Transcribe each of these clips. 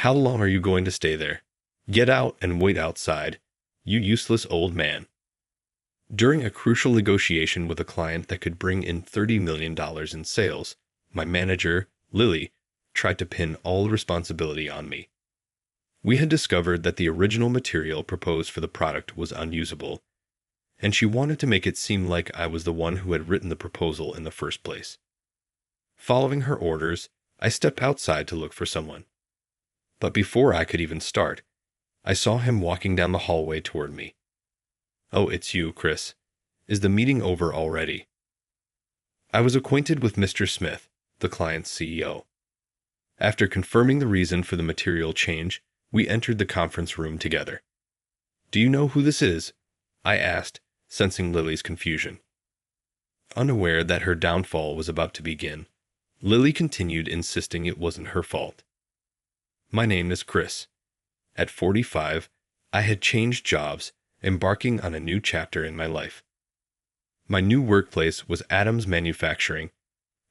How long are you going to stay there? Get out and wait outside, you useless old man. During a crucial negotiation with a client that could bring in $30 million in sales, my manager, Lily, tried to pin all responsibility on me. We had discovered that the original material proposed for the product was unusable, and she wanted to make it seem like I was the one who had written the proposal in the first place. Following her orders, I stepped outside to look for someone. But before I could even start, I saw him walking down the hallway toward me. "Oh, it's you, Chris. Is the meeting over already?" I was acquainted with Mr. Smith, the client's CEO. After confirming the reason for the material change, we entered the conference room together. "Do you know who this is?" I asked, sensing Lily's confusion. Unaware that her downfall was about to begin, Lily continued insisting it wasn't her fault. "My name is Chris. At 45, I had changed jobs, embarking on a new chapter in my life. My new workplace was Adams Manufacturing,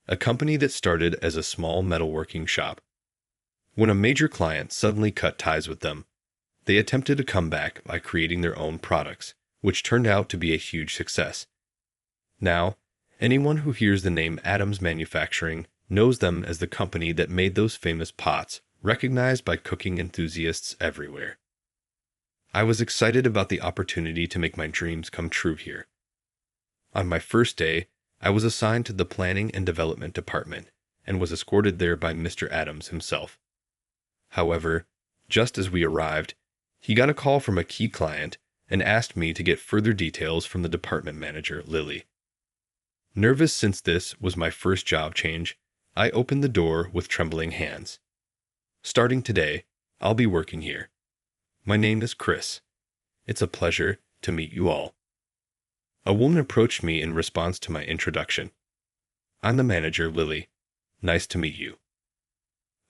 a company that started as a small metalworking shop. When a major client suddenly cut ties with them, they attempted a comeback by creating their own products, which turned out to be a huge success. Now, anyone who hears the name Adams Manufacturing knows them as the company that made those famous pots, recognized by cooking enthusiasts everywhere. I was excited about the opportunity to make my dreams come true here. On my first day, I was assigned to the Planning and Development Department and was escorted there by Mr. Adams himself. However, just as we arrived, he got a call from a key client and asked me to get further details from the department manager, Lily. Nervous since this was my first job change, I opened the door with trembling hands. "Starting today, I'll be working here. My name is Chris. It's a pleasure to meet you all." A woman approached me in response to my introduction. "I'm the manager, Lily. Nice to meet you."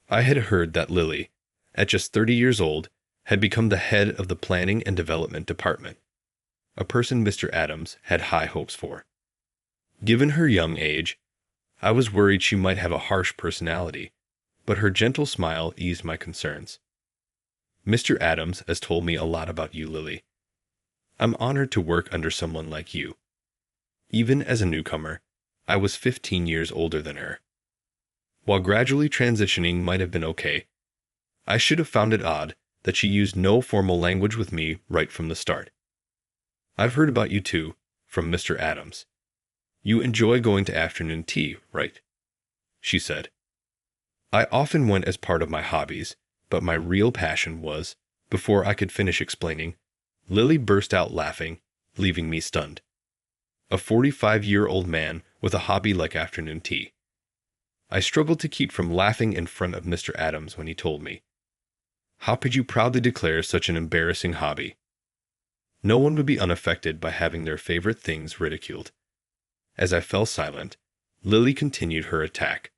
I had heard that Lily, at just 30 years old, had become the head of the Planning and Development Department, a person Mr. Adams had high hopes for. Given her young age, I was worried she might have a harsh personality, but her gentle smile eased my concerns. "Mr. Adams has told me a lot about you, Lily. I'm honored to work under someone like you." Even as a newcomer, I was 15 years older than her. While gradually transitioning might have been okay, I should have found it odd that she used no formal language with me right from the start. "I've heard about you too, from Mr. Adams. You enjoy going to afternoon tea, right?" she said. I often went as part of my hobbies, but my real passion was, before I could finish explaining, Lily burst out laughing, leaving me stunned. A 45-year-old man with a hobby like afternoon tea. I struggled to keep from laughing in front of Mr. Adams when he told me. How could you proudly declare such an embarrassing hobby? No one would be unaffected by having their favorite things ridiculed. As I fell silent, Lily continued her attack.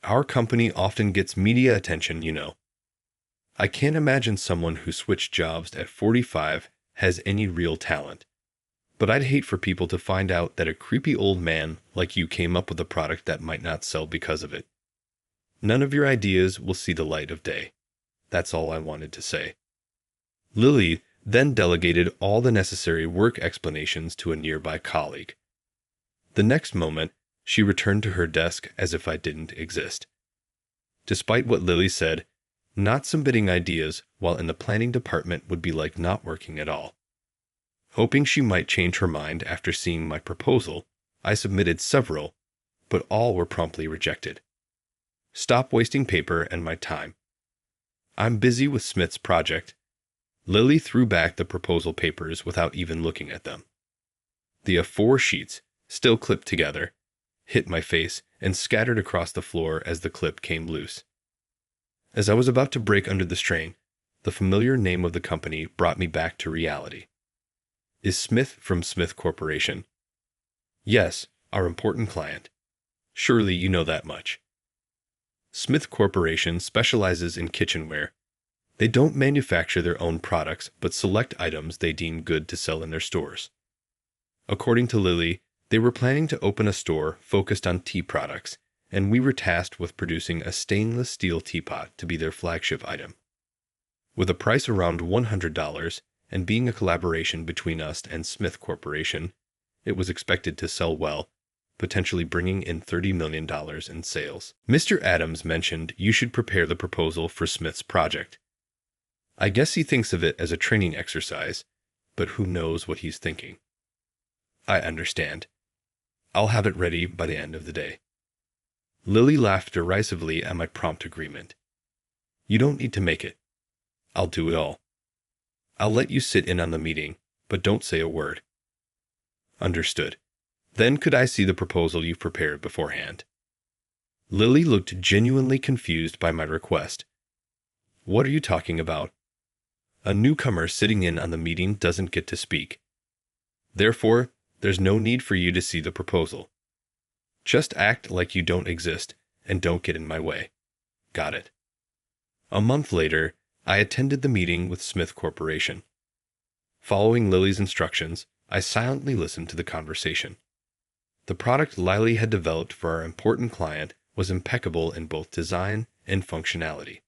"Our company often gets media attention, you know. I can't imagine someone who switched jobs at 45 has any real talent. But I'd hate for people to find out that a creepy old man like you came up with a product that might not sell because of it. None of your ideas will see the light of day." That's all I wanted to say. Lily then delegated all the necessary work explanations to a nearby colleague. The next moment, she returned to her desk as if I didn't exist. Despite what Lily said, not submitting ideas while in the planning department would be like not working at all. Hoping she might change her mind after seeing my proposal, I submitted several, but all were promptly rejected. "Stop wasting paper and my time. I'm busy with Smith's project." Lily threw back the proposal papers without even looking at them. The A4 sheets, still clipped together, hit my face and scattered across the floor as the clip came loose. As I was about to break under the strain, the familiar name of the company brought me back to reality. "Is Smith from Smith Corporation?" "Yes, our important client. Surely you know that much." Smith Corporation specializes in kitchenware. They don't manufacture their own products, but select items they deem good to sell in their stores. According to Lily, they were planning to open a store focused on tea products and we were tasked with producing a stainless steel teapot to be their flagship item. With a price around $100 and being a collaboration between us and Smith Corporation, it was expected to sell well, potentially bringing in $30 million in sales. Mr. Adams mentioned you should prepare the proposal for Smith's project. I guess he thinks of it as a training exercise, but who knows what he's thinking. I understand. I'll have it ready by the end of the day. Lily laughed derisively at my prompt agreement. You don't need to make it. I'll do it all. I'll let you sit in on the meeting, but don't say a word. Understood. Then could I see the proposal you've prepared beforehand? Lily looked genuinely confused by my request. What are you talking about? A newcomer sitting in on the meeting doesn't get to speak. Therefore, there's no need for you to see the proposal. Just act like you don't exist and don't get in my way. Got it. A month later, I attended the meeting with Smith Corporation. Following Lily's instructions, I silently listened to the conversation. The product Lily had developed for our important client was impeccable in both design and functionality.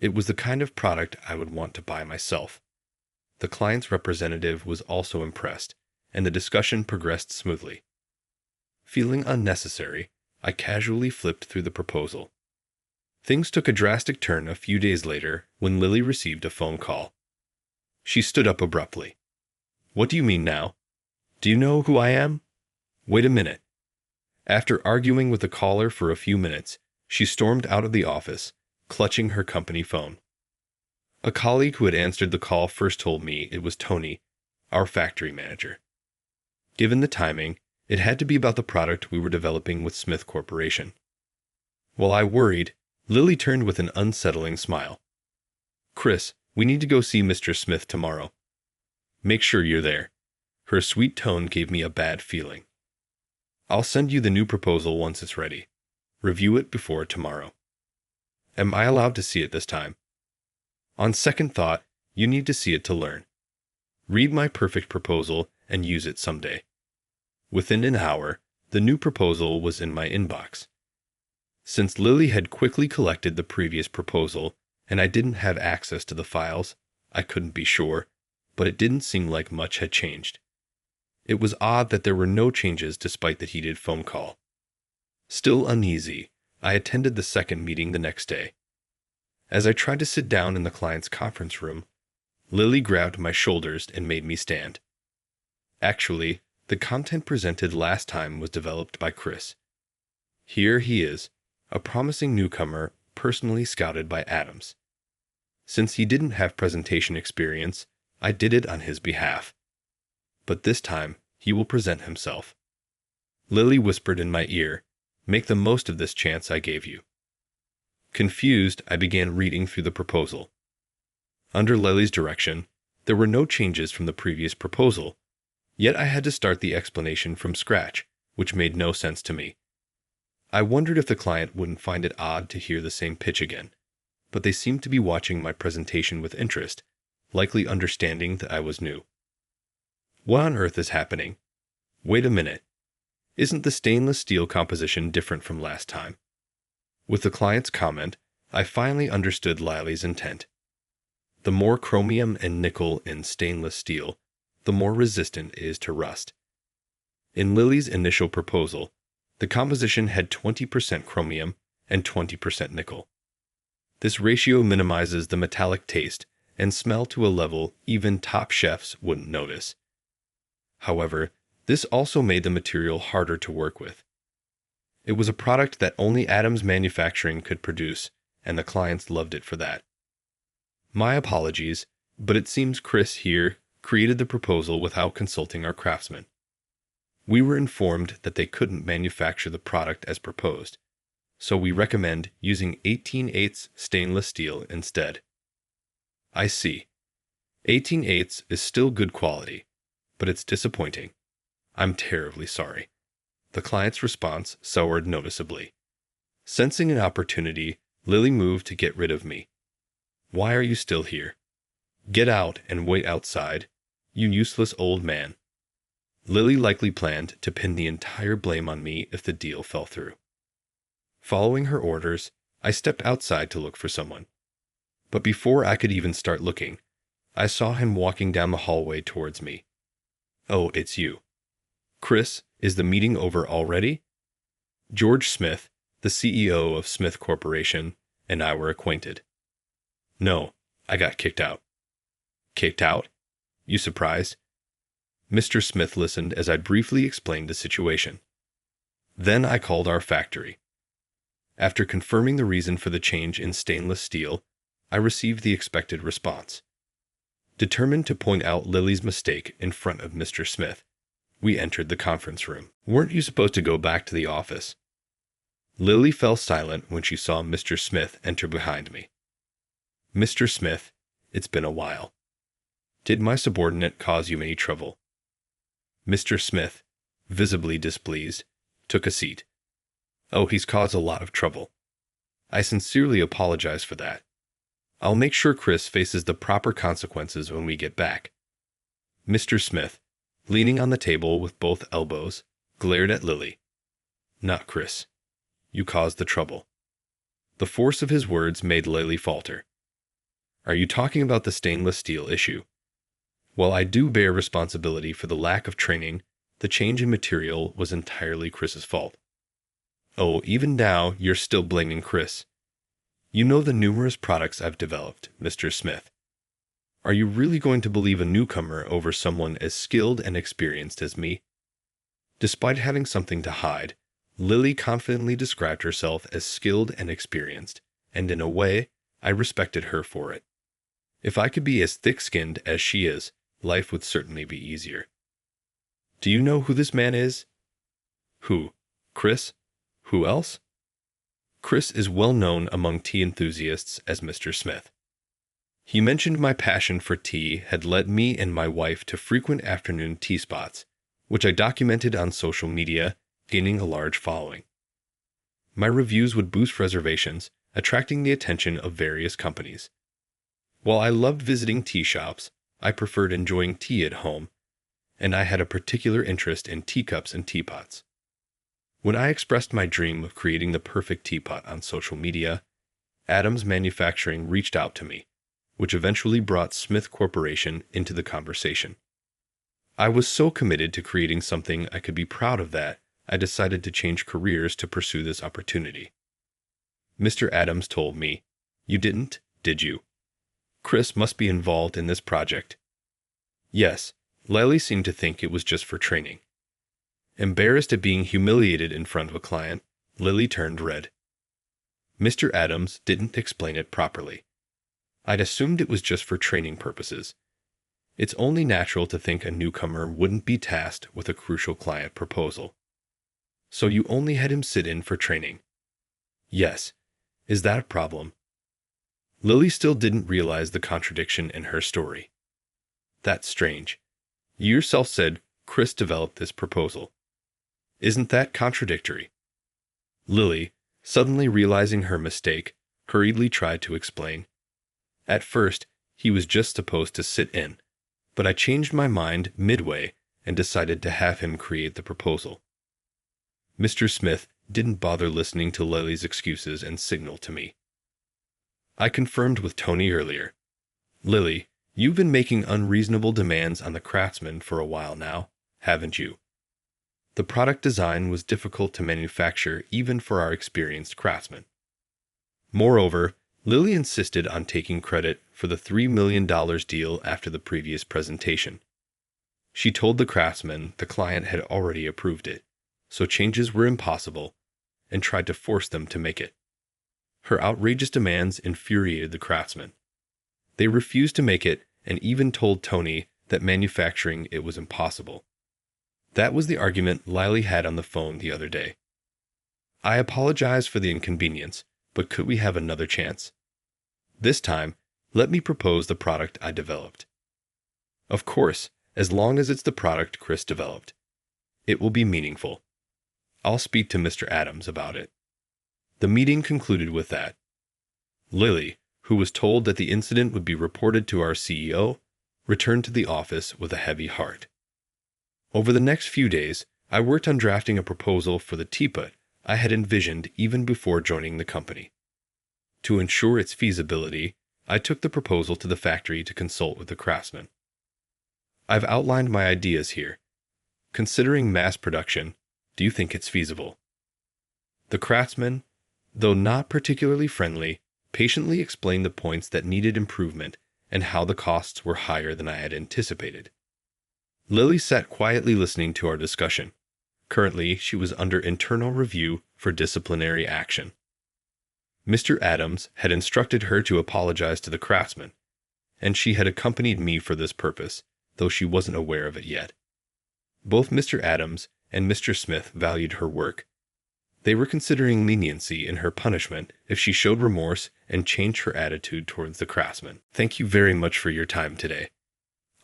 It was the kind of product I would want to buy myself. The client's representative was also impressed, and the discussion progressed smoothly. Feeling unnecessary, I casually flipped through the proposal. Things took a drastic turn a few days later when Lily received a phone call. She stood up abruptly. What do you mean now? Do you know who I am? Wait a minute. After arguing with the caller for a few minutes, she stormed out of the office, clutching her company phone. A colleague who had answered the call first told me it was Tony, our factory manager. Given the timing, it had to be about the product we were developing with Smith Corporation. While I worried, Lily turned with an unsettling smile. Chris, we need to go see Mr. Smith tomorrow. Make sure you're there. Her sweet tone gave me a bad feeling. I'll send you the new proposal once it's ready. Review it before tomorrow. Am I allowed to see it this time? On second thought, you need to see it to learn. Read my perfect proposal and use it someday. Within an hour, the new proposal was in my inbox. Since Lily had quickly collected the previous proposal, and I didn't have access to the files, I couldn't be sure, but it didn't seem like much had changed. It was odd that there were no changes despite the heated phone call. Still uneasy, I attended the second meeting the next day. As I tried to sit down in the client's conference room, Lily grabbed my shoulders and made me stand. Actually, the content presented last time was developed by Chris. Here he is, a promising newcomer personally scouted by Adams. Since he didn't have presentation experience, I did it on his behalf. But this time, he will present himself. Lily whispered in my ear, "Make the most of this chance I gave you." Confused, I began reading through the proposal. Under Lily's direction, there were no changes from the previous proposal, yet I had to start the explanation from scratch, which made no sense to me. I wondered if the client wouldn't find it odd to hear the same pitch again, but they seemed to be watching my presentation with interest, likely understanding that I was new. What on earth is happening? Wait a minute. Isn't the stainless steel composition different from last time? With the client's comment, I finally understood Lily's intent. The more chromium and nickel in stainless steel, the more resistant it is to rust. In Lily's initial proposal, the composition had 20% chromium and 20% nickel. This ratio minimizes the metallic taste and smell to a level even top chefs wouldn't notice. However, this also made the material harder to work with. It was a product that only Adams Manufacturing could produce, and the clients loved it for that. My apologies, but it seems Chris here created the proposal without consulting our craftsmen. We were informed that they couldn't manufacture the product as proposed, so we recommend using 18/8 stainless steel instead. I see. 18/8 is still good quality, but it's disappointing. I'm terribly sorry. The client's response soured noticeably. Sensing an opportunity, Lily moved to get rid of me. Why are you still here? Get out and wait outside, you useless old man. Lily likely planned to pin the entire blame on me if the deal fell through. Following her orders, I stepped outside to look for someone. But before I could even start looking, I saw him walking down the hallway towards me. "Oh, it's you. Chris, is the meeting over already?" George Smith, the CEO of Smith Corporation, and I were acquainted. "No, I got kicked out." "Kicked out? You surprised?" Mr. Smith listened as I briefly explained the situation. Then I called our factory. After confirming the reason for the change in stainless steel, I received the expected response. Determined to point out Lily's mistake in front of Mr. Smith, we entered the conference room. "Weren't you supposed to go back to the office?" Lily fell silent when she saw Mr. Smith enter behind me. "Mr. Smith, it's been a while. Did my subordinate cause you any trouble?" Mr. Smith, visibly displeased, took a seat. "Oh, he's caused a lot of trouble. I sincerely apologize for that. I'll make sure Chris faces the proper consequences when we get back." Mr. Smith, leaning on the table with both elbows, glared at Lily. "Not Chris. You caused the trouble." The force of his words made Lily falter. "Are you talking about the stainless steel issue? While I do bear responsibility for the lack of training, the change in material was entirely Chris's fault." "Oh, even now, you're still blaming Chris. You know the numerous products I've developed, Mr. Smith. Are you really going to believe a newcomer over someone as skilled and experienced as me?" Despite having something to hide, Lily confidently described herself as skilled and experienced, and in a way, I respected her for it. If I could be as thick-skinned as she is, life would certainly be easier. "Do you know who this man is?" "Who? Chris? Who else?" Chris is well known among tea enthusiasts as Mr. Smith. He mentioned my passion for tea had led me and my wife to frequent afternoon tea spots, which I documented on social media, gaining a large following. My reviews would boost reservations, attracting the attention of various companies. While I loved visiting tea shops, I preferred enjoying tea at home, and I had a particular interest in teacups and teapots. When I expressed my dream of creating the perfect teapot on social media, Adams Manufacturing reached out to me, which eventually brought Smith Corporation into the conversation. I was so committed to creating something I could be proud of that I decided to change careers to pursue this opportunity. Mr. Adams told me, "You didn't, did you? Chris must be involved in this project." Yes, Lily seemed to think it was just for training. Embarrassed at being humiliated in front of a client, Lily turned red. Mr. Adams didn't explain it properly. I'd assumed it was just for training purposes. It's only natural to think a newcomer wouldn't be tasked with a crucial client proposal. "So you only had him sit in for training?" "Yes. Is that a problem?" Lily still didn't realize the contradiction in her story. "That's strange. You yourself said Chris developed this proposal. Isn't that contradictory?" Lily, suddenly realizing her mistake, hurriedly tried to explain. "At first, he was just supposed to sit in, but I changed my mind midway and decided to have him create the proposal." Mr. Smith didn't bother listening to Lily's excuses and signaled to me. "I confirmed with Tony earlier. Lily, you've been making unreasonable demands on the craftsman for a while now, haven't you? The product design was difficult to manufacture even for our experienced craftsmen. Moreover, Lily insisted on taking credit for the $3 million deal after the previous presentation. She told the craftsman the client had already approved it, so changes were impossible, and tried to force them to make it. Her outrageous demands infuriated the craftsmen. They refused to make it and even told Tony that manufacturing it was impossible. That was the argument Lily had on the phone the other day. I apologize for the inconvenience, but could we have another chance? This time, let me propose the product I developed. Of course, as long as it's the product Chris developed. It will be meaningful. I'll speak to Mr. Adams about it. The meeting concluded with that. Lily, who was told that the incident would be reported to our CEO, returned to the office with a heavy heart. Over the next few days, I worked on drafting a proposal for the teapot I had envisioned even before joining the company. To ensure its feasibility, I took the proposal to the factory to consult with the craftsman. I've outlined my ideas here. Considering mass production, do you think it's feasible? The craftsman, though not particularly friendly, patiently explained the points that needed improvement and how the costs were higher than I had anticipated. Lily sat quietly listening to our discussion. Currently, she was under internal review for disciplinary action. Mr. Adams had instructed her to apologize to the craftsman, and she had accompanied me for this purpose, though she wasn't aware of it yet. Both Mr. Adams and Mr. Smith valued her work. They were considering leniency in her punishment if she showed remorse and changed her attitude towards the craftsman. Thank you very much for your time today.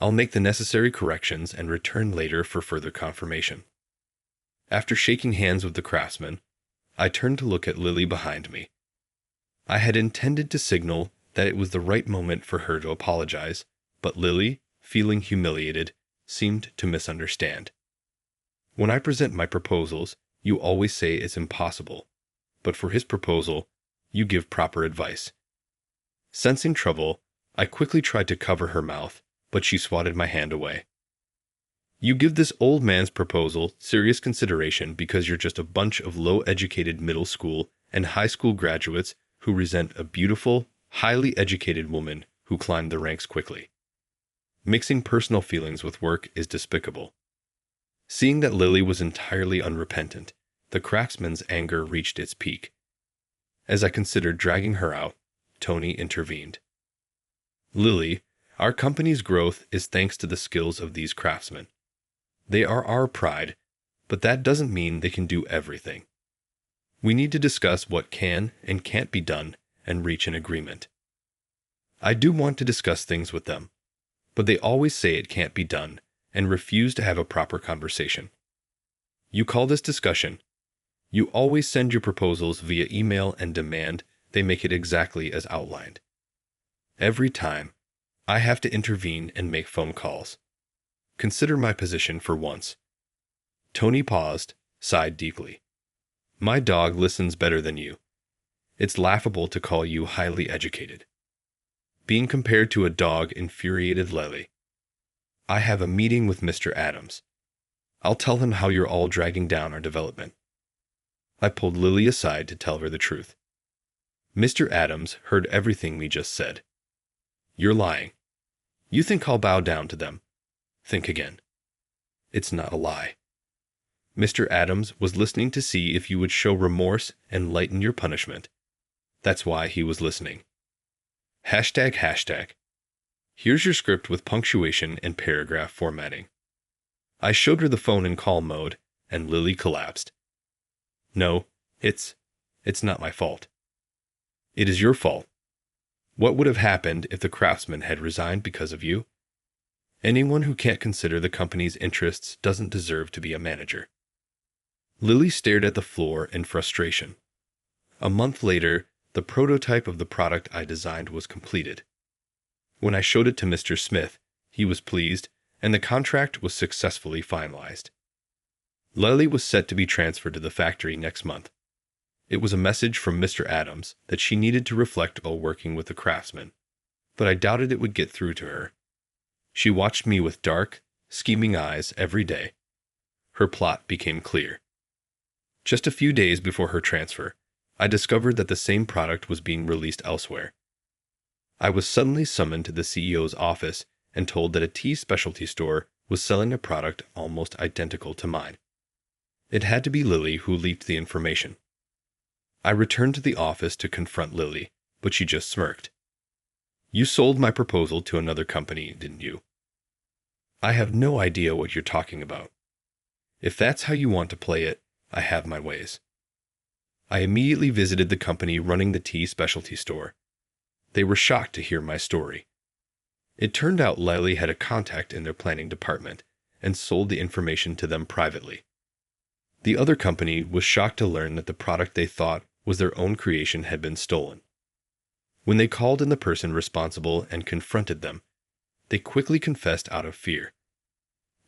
I'll make the necessary corrections and return later for further confirmation. After shaking hands with the craftsman, I turned to look at Lily behind me. I had intended to signal that it was the right moment for her to apologize, but Lily, feeling humiliated, seemed to misunderstand. When I present my proposals, you always say it's impossible, but for his proposal, you give proper advice. Sensing trouble, I quickly tried to cover her mouth, but she swatted my hand away. You give this old man's proposal serious consideration because you're just a bunch of low-educated middle school and high school graduates who resent a beautiful, highly educated woman who climbed the ranks quickly. Mixing personal feelings with work is despicable. Seeing that Lily was entirely unrepentant, the craftsman's anger reached its peak. As I considered dragging her out, Tony intervened. Lily, our company's growth is thanks to the skills of these craftsmen. They are our pride, but that doesn't mean they can do everything. We need to discuss what can and can't be done and reach an agreement. I do want to discuss things with them, but they always say it can't be done and refuse to have a proper conversation. You call this discussion. You always send your proposals via email and demand they make it exactly as outlined. Every time, I have to intervene and make phone calls. Consider my position for once. Tony paused, sighed deeply. My dog listens better than you. It's laughable to call you highly educated. Being compared to a dog infuriated Lily. I have a meeting with Mr. Adams. I'll tell him how you're all dragging down our development. I pulled Lily aside to tell her the truth. Mr. Adams heard everything we just said. You're lying. You think I'll bow down to them. Think again. It's not a lie. Mr. Adams was listening to see if you would show remorse and lighten your punishment. That's why he was listening. ###. Here's your script with punctuation and paragraph formatting. I showed her the phone in call mode, and Lily collapsed. No, it's not my fault. It is your fault. What would have happened if the craftsman had resigned because of you? Anyone who can't consider the company's interests doesn't deserve to be a manager. Lily stared at the floor in frustration. A month later, the prototype of the product I designed was completed. When I showed it to Mr. Smith, he was pleased, and the contract was successfully finalized. Lily was set to be transferred to the factory next month. It was a message from Mr. Adams that she needed to reflect while working with the craftsman, but I doubted it would get through to her. She watched me with dark, scheming eyes every day. Her plot became clear. Just a few days before her transfer, I discovered that the same product was being released elsewhere. I was suddenly summoned to the CEO's office and told that a tea specialty store was selling a product almost identical to mine. It had to be Lily who leaked the information. I returned to the office to confront Lily, but she just smirked. You sold my proposal to another company, didn't you? I have no idea what you're talking about. If that's how you want to play it, I have my ways. I immediately visited the company running the tea specialty store. They were shocked to hear my story. It turned out Lily had a contact in their planning department and sold the information to them privately. The other company was shocked to learn that the product they thought was their own creation had been stolen. When they called in the person responsible and confronted them, they quickly confessed out of fear.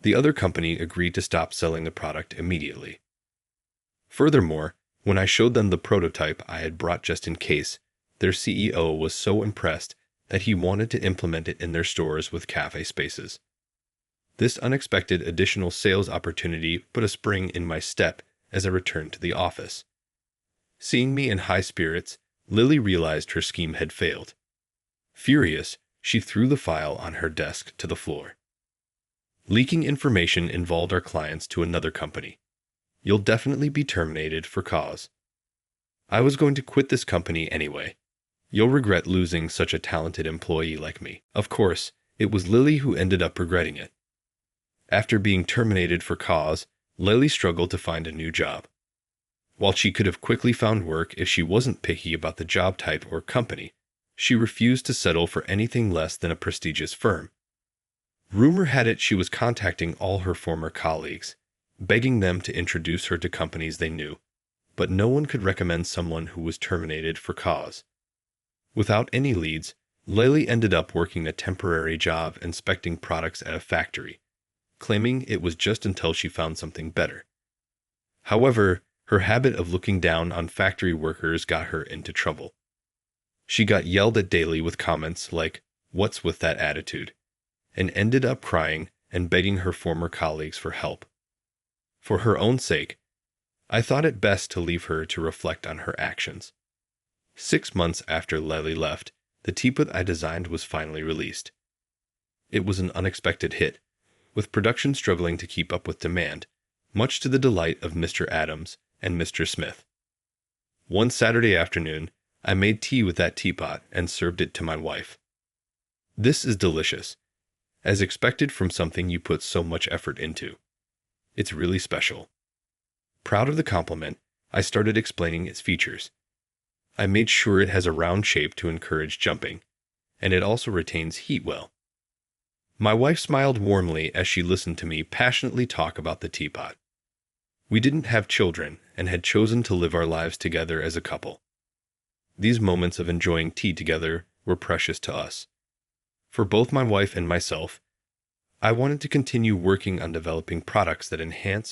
The other company agreed to stop selling the product immediately. Furthermore, When I showed them the prototype I had brought just in case, their CEO was so impressed that he wanted to implement it in their stores with cafe spaces. This unexpected additional sales opportunity put a spring in my step as I returned to the office. Seeing me in high spirits, Lily realized her scheme had failed. Furious, she threw the file on her desk to the floor. Leaking information involved our clients to another company. You'll definitely be terminated for cause. I was going to quit this company anyway. You'll regret losing such a talented employee like me. Of course, it was Lily who ended up regretting it. After being terminated for cause, Lily struggled to find a new job. While she could have quickly found work if she wasn't picky about the job type or company, she refused to settle for anything less than a prestigious firm. Rumor had it she was contacting all her former colleagues, begging them to introduce her to companies they knew, but no one could recommend someone who was terminated for cause. Without any leads, Lily ended up working a temporary job inspecting products at a factory, claiming it was just until she found something better. However, her habit of looking down on factory workers got her into trouble. She got yelled at daily with comments like, "What's with that attitude?" and ended up crying and begging her former colleagues for help. For her own sake, I thought it best to leave her to reflect on her actions. 6 months after Lily left, the teapot I designed was finally released. It was an unexpected hit, with production struggling to keep up with demand, much to the delight of Mr. Adams and Mr. Smith. One Saturday afternoon, I made tea with that teapot and served it to my wife. This is delicious, as expected from something you put so much effort into. It's really special. Proud of the compliment, I started explaining its features. I made sure it has a round shape to encourage jumping, and it also retains heat well. My wife smiled warmly as she listened to me passionately talk about the teapot. We didn't have children and had chosen to live our lives together as a couple. These moments of enjoying tea together were precious to us. For both my wife and myself, I wanted to continue working on developing products that enhance